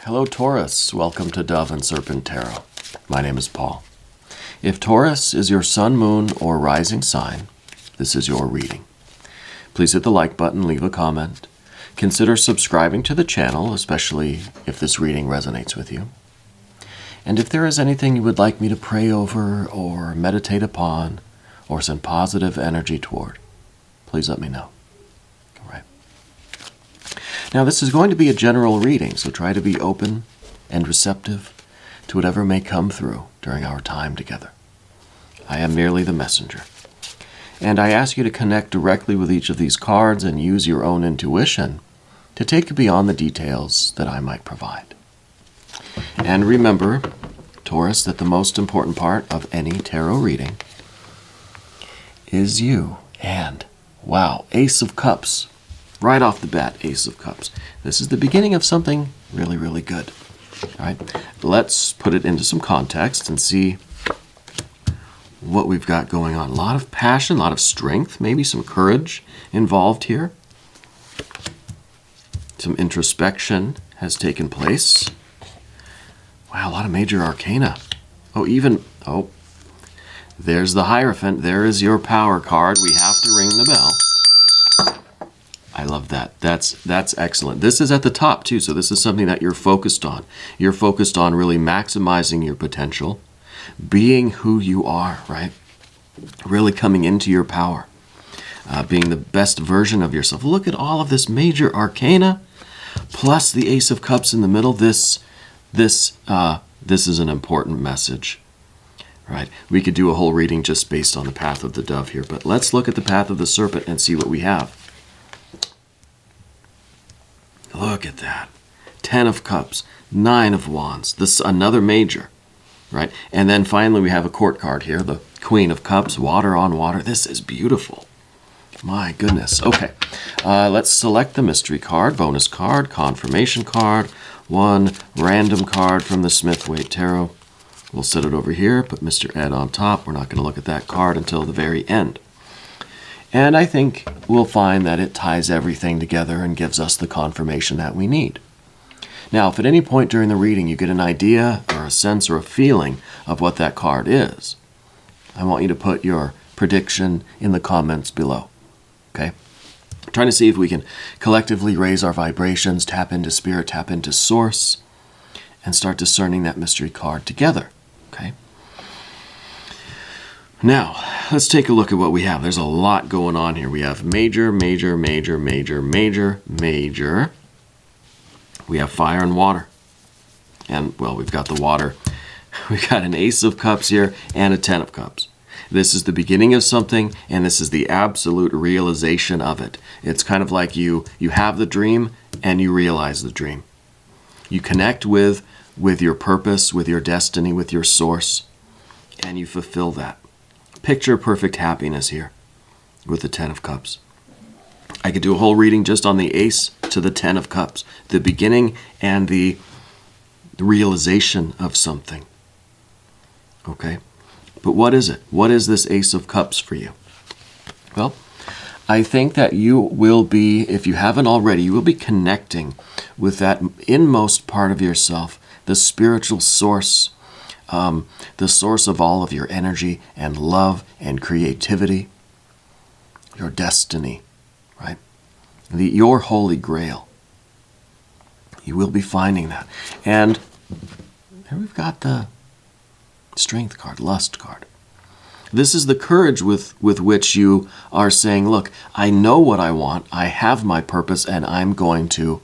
Hello Taurus, welcome to Dove and Serpent Tarot. My name is Paul. If Taurus is your sun, moon, or rising sign, this is your reading. Please hit the like button, leave a comment. Consider subscribing to the channel, especially if this reading resonates with you. And if there is anything you would like me to pray over or meditate upon or send positive energy toward, please let me know. All right. Now this is going to be a general reading, so try to be open and receptive to whatever may come through during our time together. I am merely the messenger. And I ask you to connect directly with each of these cards and use your own intuition to take you beyond the details that I might provide. And remember, Taurus, that the most important part of any tarot reading is you. And, wow, Ace of Cups. Right off the bat, Ace of Cups. This is the beginning of something really, really good. All right, let's put it into some context and see what we've got going on. A lot of passion, a lot of strength, maybe some courage involved here. Some introspection has taken place. Wow, a lot of major arcana. Oh, there's the Hierophant. There is your power card. We have to ring the bell. I love that. That's excellent. This is at the top too, so this is something that you're focused on. You're focused on really maximizing your potential, being who you are, right? Really coming into your power, being the best version of yourself. Look at all of this major arcana, plus the Ace of Cups in the middle. This is an important message, right? We could do a whole reading just based on the path of the dove here, but let's look at the path of the serpent and see what we have. Look at that. 10 of Cups, 9 of Wands. This is another major, right? And then finally we have a court card here, the Queen of Cups, water on water. This is beautiful. My goodness. Okay, let's select the mystery card, bonus card, confirmation card, one random card from the Smith-Waite Tarot. We'll set it over here, put Mr. Ed on top. We're not going to look at that card until the very end. And I think we'll find that it ties everything together and gives us the confirmation that we need. Now, if at any point during the reading you get an idea or a sense or a feeling of what that card is, I want you to put your prediction in the comments below. Okay? I'm trying to see if we can collectively raise our vibrations, tap into spirit, tap into source, and start discerning that mystery card together. Okay? Now, let's take a look at what we have. There's a lot going on here. We have major, major, major, major, major, major. We have fire and water. And, well, we've got the water. We've got an Ace of Cups here and a 10 of Cups. This is the beginning of something, and this is the absolute realization of it. It's kind of like you have the dream and you realize the dream. You connect with your purpose, with your destiny, with your source, and you fulfill that. Picture perfect happiness here with the 10 of Cups. I could do a whole reading just on the Ace to the 10 of Cups, the beginning and the realization of something. Okay? But what is it? What is this Ace of Cups for you? Well, I think that you will be, if you haven't already, you will be connecting with that inmost part of yourself, the spiritual source, the source of all of your energy and love and creativity, your destiny, right? Your holy grail. You will be finding that. And here we've got the Strength card, Lust card. This is the courage with which you are saying, look, I know what I want, I have my purpose, and I'm going to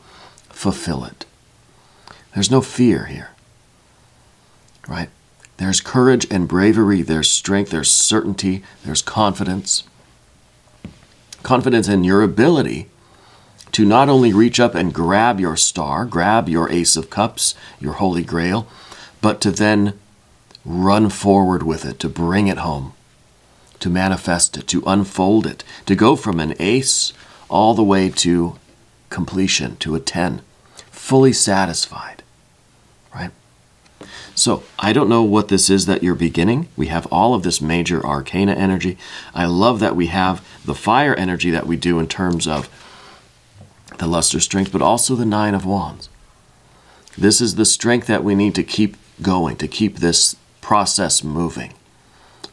fulfill it. There's no fear here, right? There's courage and bravery, there's strength, there's certainty, there's confidence. Confidence in your ability to not only reach up and grab your star, grab your Ace of Cups, your Holy Grail, but to then run forward with it, to bring it home, to manifest it, to unfold it, to go from an ace all the way to completion, to a 10, fully satisfied, right? So I don't know what this is that you're beginning. We have all of this major arcana energy. I love that we have the fire energy that we do in terms of the luster strength, but also the 9 of Wands. This is the strength that we need to keep going, to keep this process moving,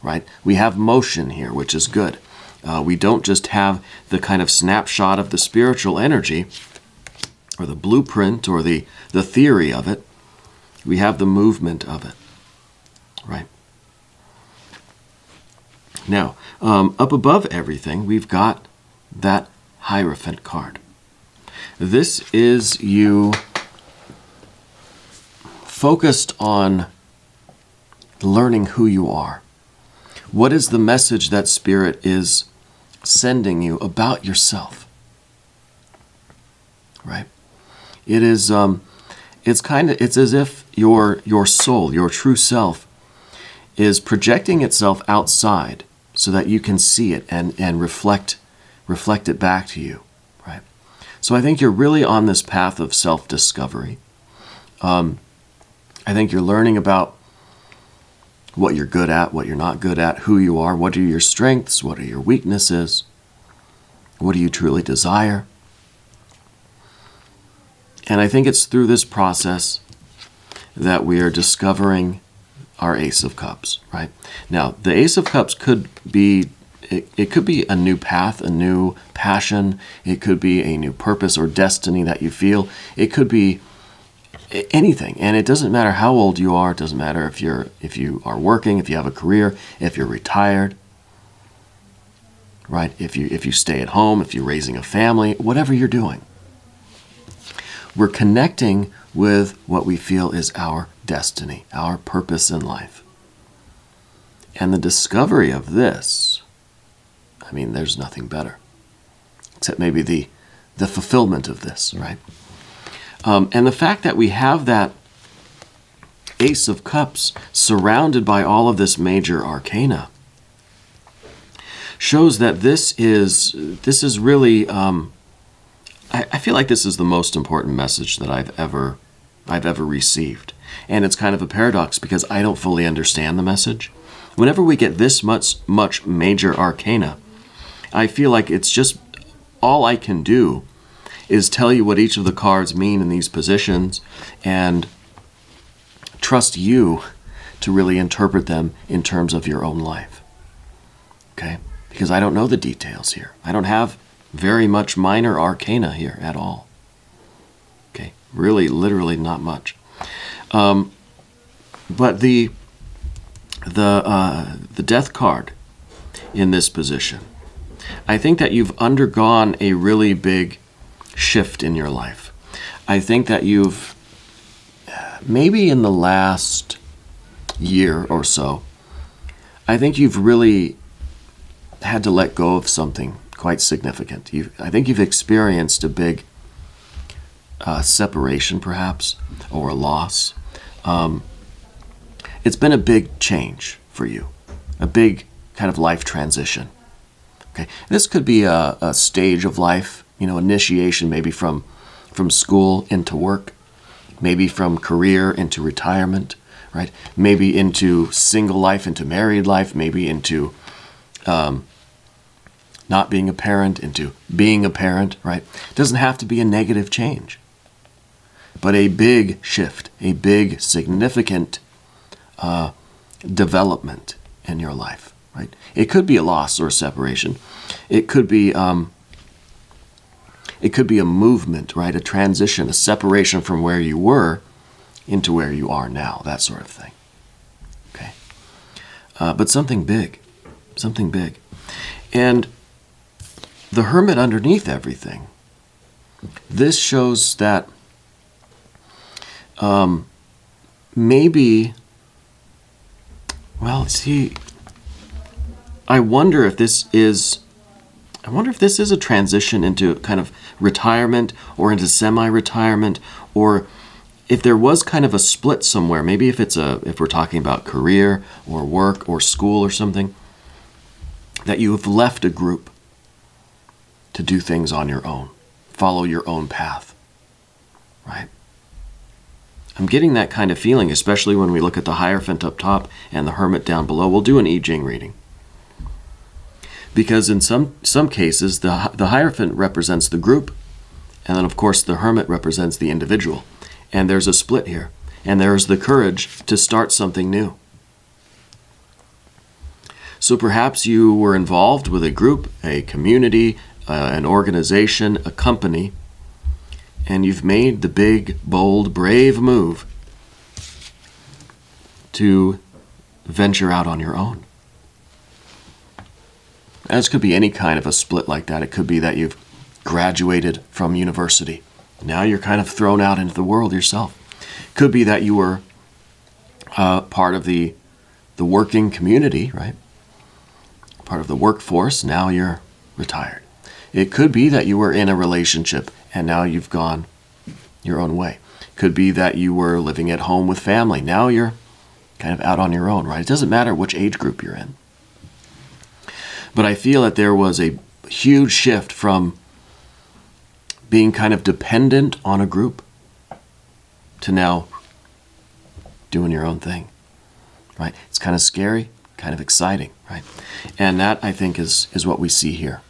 right? We have motion here, which is good. We don't just have the kind of snapshot of the spiritual energy or the blueprint or the theory of it. We have the movement of it, right? Now, up above everything, we've got that Hierophant card. This is you focused on learning who you are. What is the message that Spirit is sending you about yourself? Right? It is, it's as if your soul, your true self, is projecting itself outside so that you can see it and reflect it back to you, right? So I think you're really on this path of self-discovery. I think you're learning about what you're good at, what you're not good at, who you are, what are your strengths, what are your weaknesses, what do you truly desire. And I think it's through this process that we are discovering our Ace of Cups, right? Now, the Ace of Cups could be, it could be a new path, a new passion. It could be a new purpose or destiny that you feel. It could be anything. And it doesn't matter how old you are. It doesn't matter if you are working, if you have a career, if you're retired, right? If you stay at home, if you're raising a family, whatever you're doing. We're connecting with what we feel is our destiny, our purpose in life. And the discovery of this, I mean, there's nothing better. Except maybe the fulfillment of this, right? And the fact that we have that Ace of Cups surrounded by all of this major arcana shows that this is really, I feel like this is the most important message that I've ever received. And it's kind of a paradox because I don't fully understand the message. Whenever we get this much major arcana, I feel like it's just all I can do is tell you what each of the cards mean in these positions and trust you to really interpret them in terms of your own life. Okay? Because I don't know the details here. I don't have very much minor arcana here at all. Okay? Really, literally not much. But the Death card in this position, I think that you've undergone a really big shift in your life. I think that you've, maybe in the last year or so, I think you've really had to let go of something quite significant. I think you've experienced a big separation, perhaps, or a loss. It's been a big change for you, a big kind of life transition. Okay, this could be a stage of life, initiation, maybe from school into work, maybe from career into retirement, right? Maybe into single life, into married life, maybe into not being a parent, into being a parent, right? It doesn't have to be a negative change, but a big shift, a big significant development in your life, right? It could be a loss or a separation. It could be a movement, right? A transition, a separation from where you were into where you are now, that sort of thing. Okay, but something big. And the Hermit underneath everything, this shows that maybe, well, see, I wonder if this is a transition into kind of retirement or into semi-retirement, or if there was kind of a split somewhere, maybe if we're talking about career or work or school or something, that you have left a group to do things on your own, follow your own path, right? I'm getting that kind of feeling, especially when we look at the Hierophant up top and the Hermit down below. We'll do an I Ching reading. Because in some cases, the Hierophant represents the group, and then, of course, the Hermit represents the individual. And there's a split here. And there's the courage to start something new. So perhaps you were involved with a group, a community, an organization, a company, and you've made the big, bold, brave move to venture out on your own. And this could be any kind of a split like that. It could be that you've graduated from university. Now you're kind of thrown out into the world yourself. Could be that you were part of the working community, right? Part of the workforce. Now you're retired. It could be that you were in a relationship and now you've gone your own way. Could be that you were living at home with family. Now you're kind of out on your own, right? It doesn't matter which age group you're in. But I feel that there was a huge shift from being kind of dependent on a group to now doing your own thing, right? It's kind of scary, kind of exciting, right? And that, I think, is what we see here.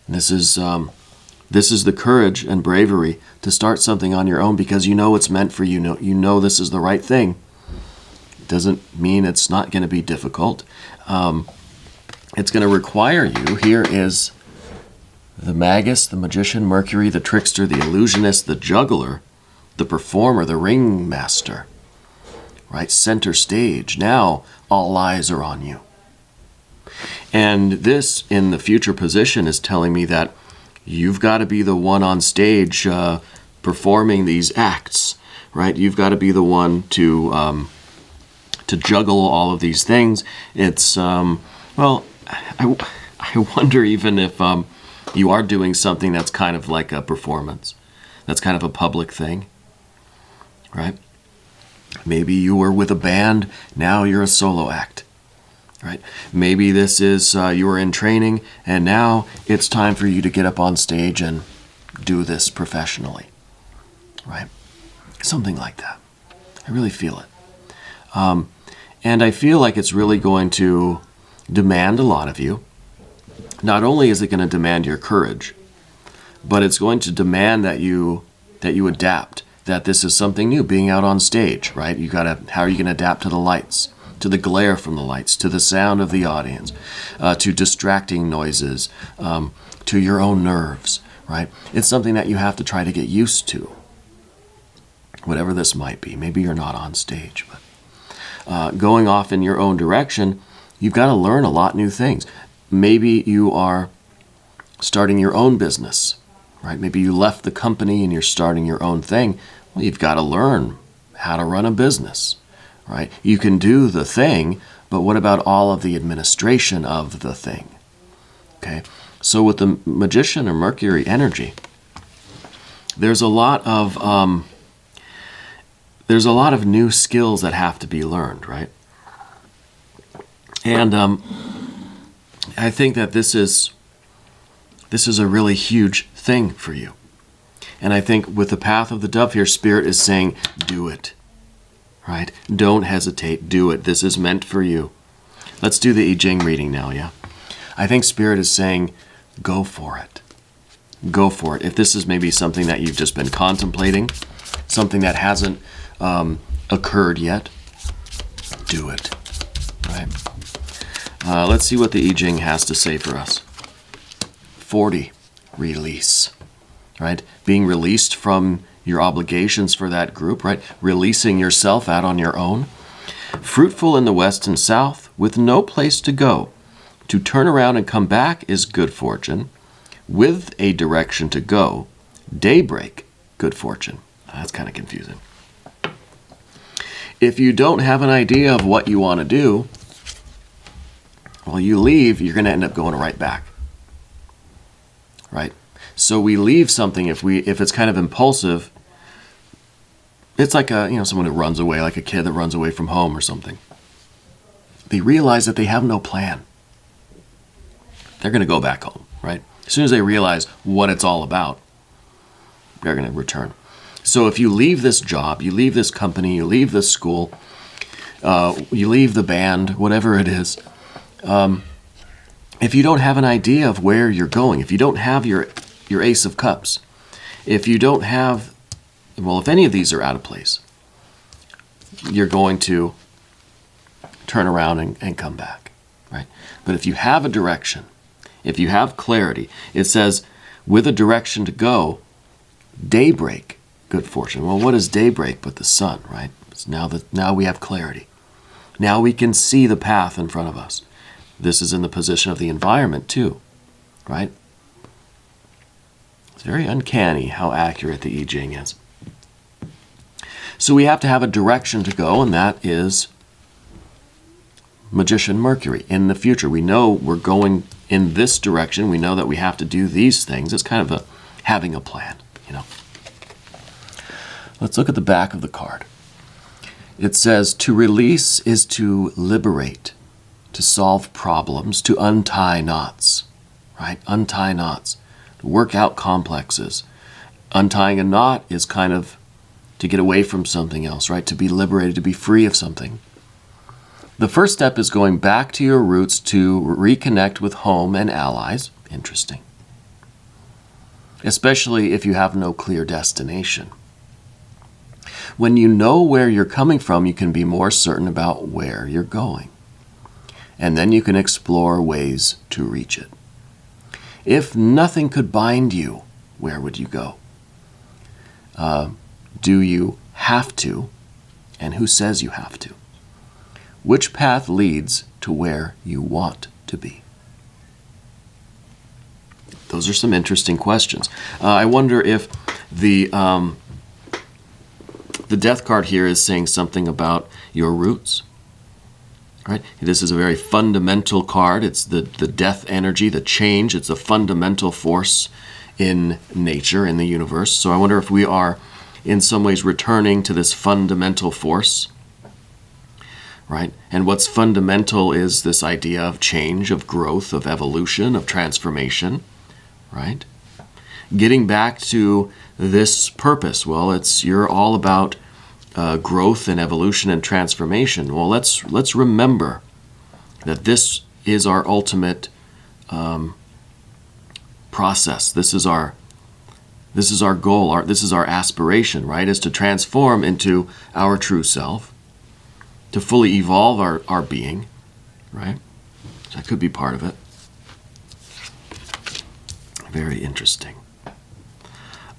This is the courage and bravery to start something on your own because you know it's meant for you. You know this is the right thing. It doesn't mean it's not going to be difficult. It's going to require you. Here is the magus, the magician, Mercury, the trickster, the illusionist, the juggler, the performer, the ringmaster, right? Center stage. Now all eyes are on you. And this, in the future position, is telling me that you've got to be the one on stage performing these acts, right? You've got to be the one to juggle all of these things. It's, well, I wonder even if you are doing something that's kind of like a performance. That's kind of a public thing, right? Maybe you were with a band, now you're a solo act, right? Maybe this is, you were in training, and now it's time for you to get up on stage and do this professionally, right? Something like that. I really feel it. And I feel like it's really going to demand a lot of you. Not only is it going to demand your courage, but it's going to demand that you adapt, that this is something new, being out on stage, right? How are you going to adapt to the lights, to the glare from the lights, to the sound of the audience, to distracting noises, to your own nerves, right? It's something that you have to try to get used to, whatever this might be. Maybe you're not on stage, but going off in your own direction, you've got to learn a lot new things. Maybe you are starting your own business, right? Maybe you left the company and you're starting your own thing. Well, you've got to learn how to run a business, right? You can do the thing, but what about all of the administration of the thing? Okay, so with the magician or Mercury energy, there's a lot of new skills that have to be learned, right? And I think that this is a really huge thing for you. And I think with the path of the dove here, Spirit is saying, do it, right? Don't hesitate, do it. This is meant for you. Let's do the I Ching reading now, yeah? I think Spirit is saying, go for it. Go for it. If this is maybe something that you've just been contemplating, something that hasn't occurred yet, do it, right? Let's see what the I Ching has to say for us. 40, release, right? Being released from your obligations for that group, right? Releasing yourself out on your own. Fruitful in the west and south, with no place to go. To turn around and come back is good fortune. With a direction to go, daybreak, good fortune. That's kind of confusing. If you don't have an idea of what you want to do, well, you leave, you're going to end up going right back. Right? So we leave something if it's kind of impulsive. It's like someone who runs away, like a kid that runs away from home or something. They realize that they have no plan. They're going to go back home, right? As soon as they realize what it's all about, they're going to return. So if you leave this job, you leave this company, you leave this school, you leave the band, whatever it is, if you don't have an idea of where you're going, if you don't have your Ace of Cups, if you don't have Well, if any of these are out of place, you're going to turn around and come back, right? But if you have a direction, if you have clarity, it says, with a direction to go, daybreak, good fortune. Well, what is daybreak but the sun, right? It's now we have clarity. Now we can see the path in front of us. This is in the position of the environment too, right? It's very uncanny how accurate the I Ching is. So we have to have a direction to go, and that is Magician Mercury. In the future, we know we're going in this direction. We know that we have to do these things. It's kind of having a plan, you know. Let's look at the back of the card. It says, to release is to liberate, to solve problems, to untie knots, right? Untie knots, to work out complexes. Untying a knot is kind of to get away from something else, right? To be liberated, to be free of something. The first step is going back to your roots to reconnect with home and allies. Interesting. Especially if you have no clear destination. When you know where you're coming from, you can be more certain about where you're going. And then you can explore ways to reach it. If nothing could bind you, where would you go? Do you have to? And who says you have to? Which path leads to where you want to be? Those are some interesting questions. I wonder if the death card here is saying something about your roots. Right? This is a very fundamental card. It's the death energy, the change. It's a fundamental force in nature, in the universe. So I wonder if we are in some ways returning to this fundamental force. Right? And what's fundamental is this idea of change, of growth, of evolution, of transformation. Right? Getting back to this purpose. Well, you're all about growth and evolution and transformation. Well, let's remember that this is our ultimate process. This is our goal. This is our aspiration, right? Is to transform into our true self, to fully evolve our being, right? That could be part of it. Very interesting.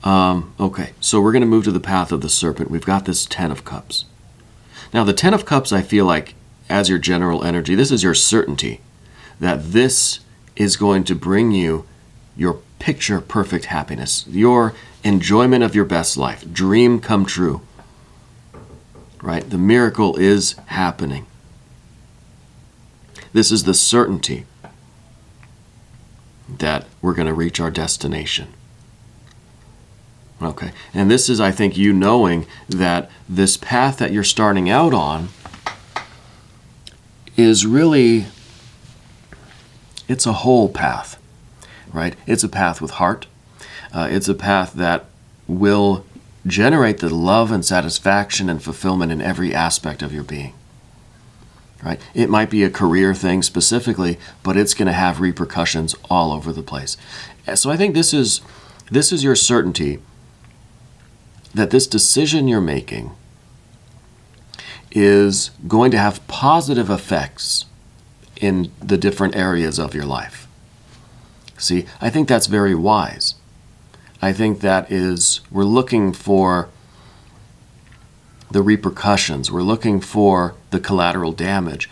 Okay, so we're going to move to the path of the serpent. We've got this 10 of Cups. Now, the 10 of Cups, I feel like, as your general energy, this is your certainty that this is going to bring you your picture-perfect happiness, your enjoyment of your best life, dream come true, right? The miracle is happening. This is the certainty that we're going to reach our destination. Okay, and this is, I think, you knowing that this path that you're starting out on is really, it's a whole path, right? It's a path with heart. It's a path that will generate the love and satisfaction and fulfillment in every aspect of your being, right? It might be a career thing specifically, but it's going to have repercussions all over the place. So I think this is your certainty that this decision you're making is going to have positive effects in the different areas of your life. See, I think that's very wise. I think that we're looking for the repercussions. We're looking for the collateral damage.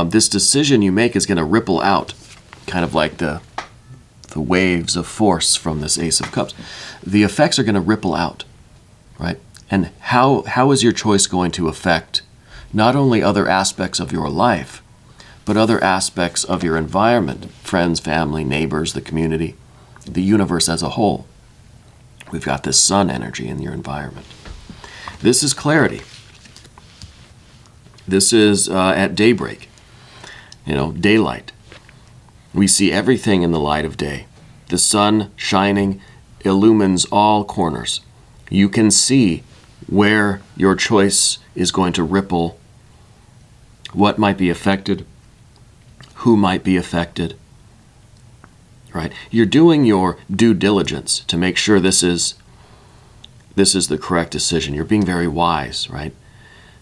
This decision you make is going to ripple out, kind of like the waves of force from this Ace of Cups. The effects are going to ripple out. Right? And how is your choice going to affect not only other aspects of your life, but other aspects of your environment, friends, family, neighbors, the community, the universe as a whole? We've got this sun energy in your environment. This is clarity. This is at daybreak, daylight. We see everything in the light of day. The sun shining illumines all corners. You can see where your choice is going to ripple, what might be affected, who might be affected, right? You're doing your due diligence to make sure this is this is the correct decision. You're being very wise, right?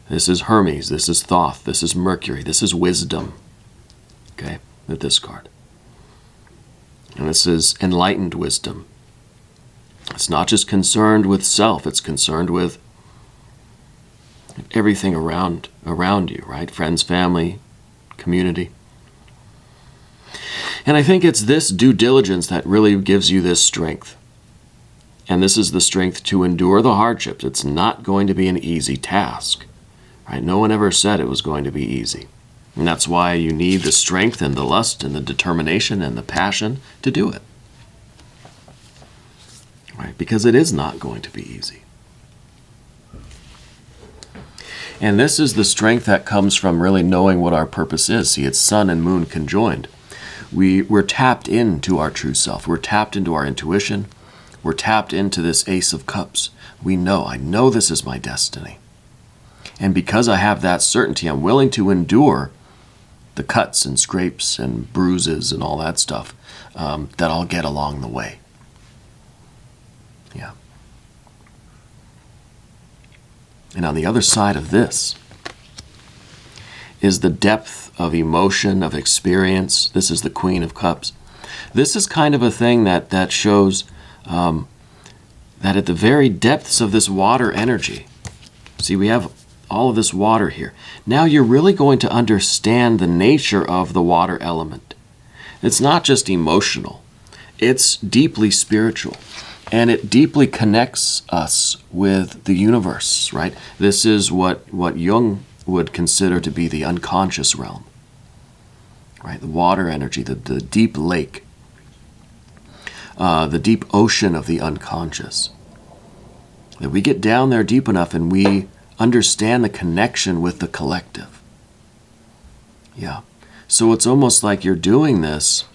This is Hermes, this is Thoth, this is Mercury, this is wisdom, okay, with this card. And this is enlightened wisdom. It's not just concerned with self, it's concerned with everything around you, right? Friends, family, community. And I think it's this due diligence that really gives you this strength. And this is the strength to endure the hardships. It's not going to be an easy task, right? No one ever said it was going to be easy. And that's why you need the strength and the lust and the determination and the passion to do it, right? Because it is not going to be easy. And this is the strength that comes from really knowing what our purpose is. See, it's sun and moon conjoined. We're tapped into our true self. We're tapped into our intuition. We're tapped into this Ace of Cups. I know this is my destiny. And because I have that certainty, I'm willing to endure the cuts and scrapes and bruises and all that stuff that I'll get along the way. Yeah. And on the other side of this is the depth of emotion, of experience. This is the Queen of Cups. This is kind of a thing that shows that at the very depths of this water energy, see, we have all of this water here. Now you're really going to understand the nature of the water element. It's not just emotional. It's deeply spiritual. And it deeply connects us with the universe, right? This is what Jung would consider to be the unconscious realm, right? The water energy, the deep lake, the deep ocean of the unconscious. That we get down there deep enough and we understand the connection with the collective. Yeah. So it's almost like you're doing this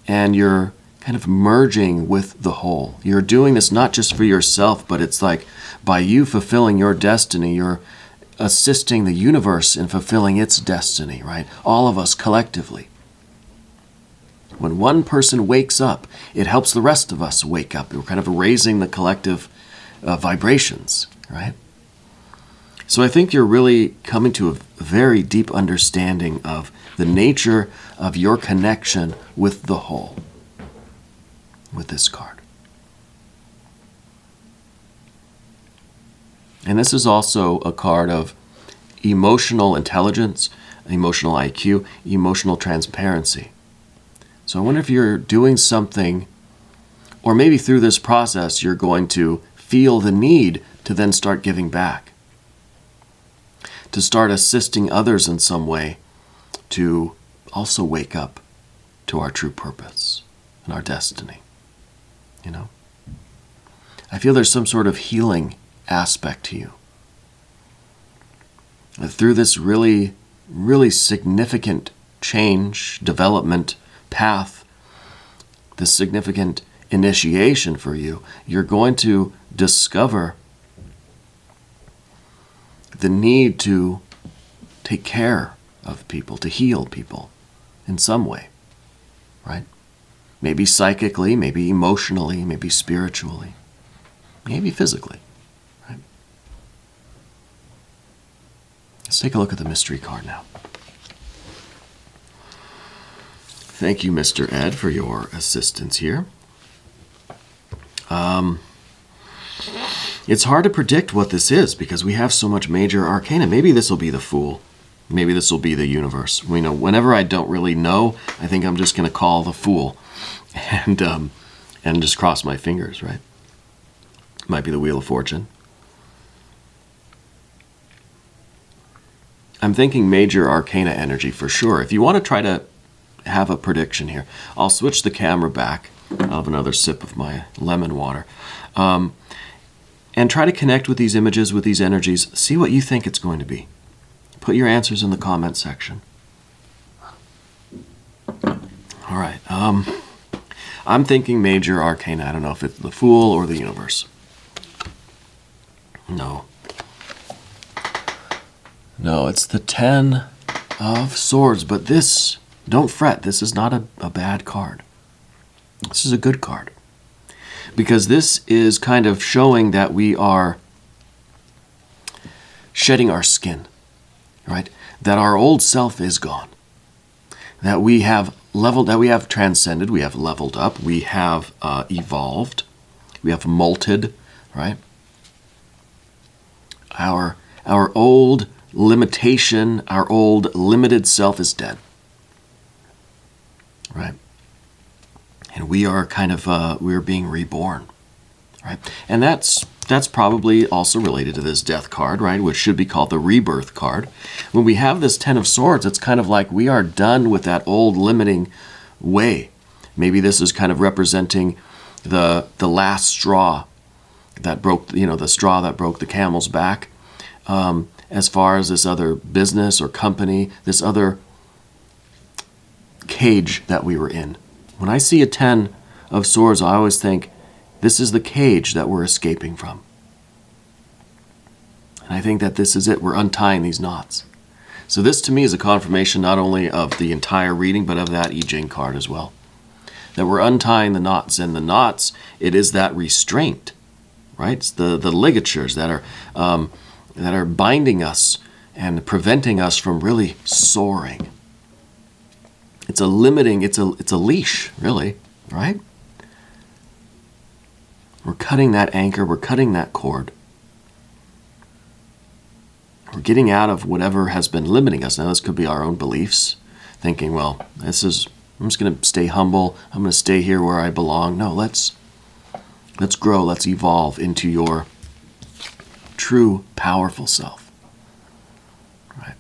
and you're kind of merging with the whole. You're doing this not just for yourself, but it's like by you fulfilling your destiny, you're assisting the universe in fulfilling its destiny, right? All of us collectively. When one person wakes up, it helps the rest of us wake up. We're kind of raising the collective vibrations, right? So I think you're really coming to a very deep understanding of the nature of your connection with the whole with this card. And this is also a card of emotional intelligence, emotional IQ, emotional transparency. So I wonder if you're doing something, or maybe through this process you're going to feel the need to then start giving back, to start assisting others in some way, to also wake up to our true purpose and our destiny. You know? I feel there's some sort of healing aspect to you. Through this really, really significant change, development, path, this significant initiation for you, you're going to discover the need to take care of people, to heal people in some way, right? Maybe psychically, maybe emotionally, maybe spiritually, maybe physically, right? Let's take a look at the mystery card now. Thank you, Mr. Ed, for your assistance here. It's hard to predict what this is because we have so much major arcana. Maybe this will be the Fool. Maybe this will be the Universe. We know whenever I don't really know, I think I'm just going to call the Fool and just cross my fingers, right? Might be the Wheel of Fortune. I'm thinking major arcana energy for sure. If you want to try to have a prediction here, I'll switch the camera back. I'll have another sip of my lemon water. And try to connect with these images, with these energies. See what you think it's going to be. Put your answers in the comment section. All right. I'm thinking major arcana. I don't know if it's the Fool or the Universe. No, it's the 10 of Swords. But this, don't fret, this is not a bad card. This is a good card. Because this is kind of showing that we are shedding our skin, right? That our old self is gone. That we have leveled, that we have transcended, we have leveled up, we have evolved, we have molted, right? Our old limitation, our old limited self is dead, right? And we are kind of, we're being reborn, right? And that's probably also related to this death card, right? Which should be called the rebirth card. When we have this Ten of Swords, it's kind of like we are done with that old limiting way. Maybe this is kind of representing the last straw that broke, the straw that broke the camel's back. As far as this other business or company, this other cage that we were in. When I see a Ten of Swords, I always think, this is the cage that we're escaping from. And I think that this is it. We're untying these knots. So this to me is a confirmation not only of the entire reading, but of that I Ching card as well. That we're untying the knots. And the knots, it is that restraint, right? It's the ligatures that are binding us and preventing us from really soaring. It's a limiting, it's a leash, really, right? We're cutting that anchor, we're cutting that cord. We're getting out of whatever has been limiting us. Now, this could be our own beliefs, thinking, well, I'm just going to stay humble, I'm going to stay here where I belong. No, let's grow, let's evolve into your true, powerful self. Right?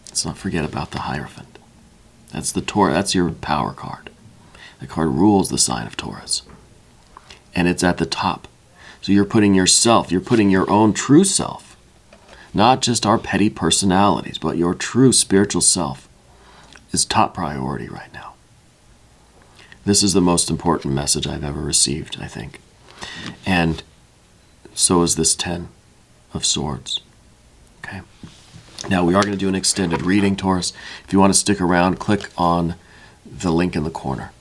Let's not forget about the Hierophant. That's the Taurus, that's your power card. The card rules the sign of Taurus. And it's at the top. So you're putting yourself, you're putting your own true self, not just our petty personalities, but your true spiritual self is top priority right now. This is the most important message I've ever received, I think. And so is this Ten of Swords. Okay. Now we are going to do an extended reading, Taurus. If you want to stick around, click on the link in the corner.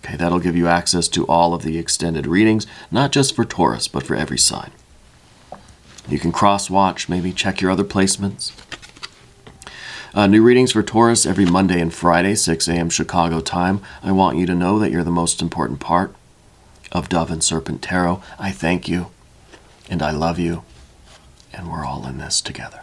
Okay, that'll give you access to all of the extended readings, not just for Taurus, but for every sign. You can cross-watch, maybe check your other placements. New readings for Taurus every Monday and Friday, 6 a.m. Chicago time. I want you to know that you're the most important part of Dove and Serpent Tarot. I thank you, and I love you, and we're all in this together.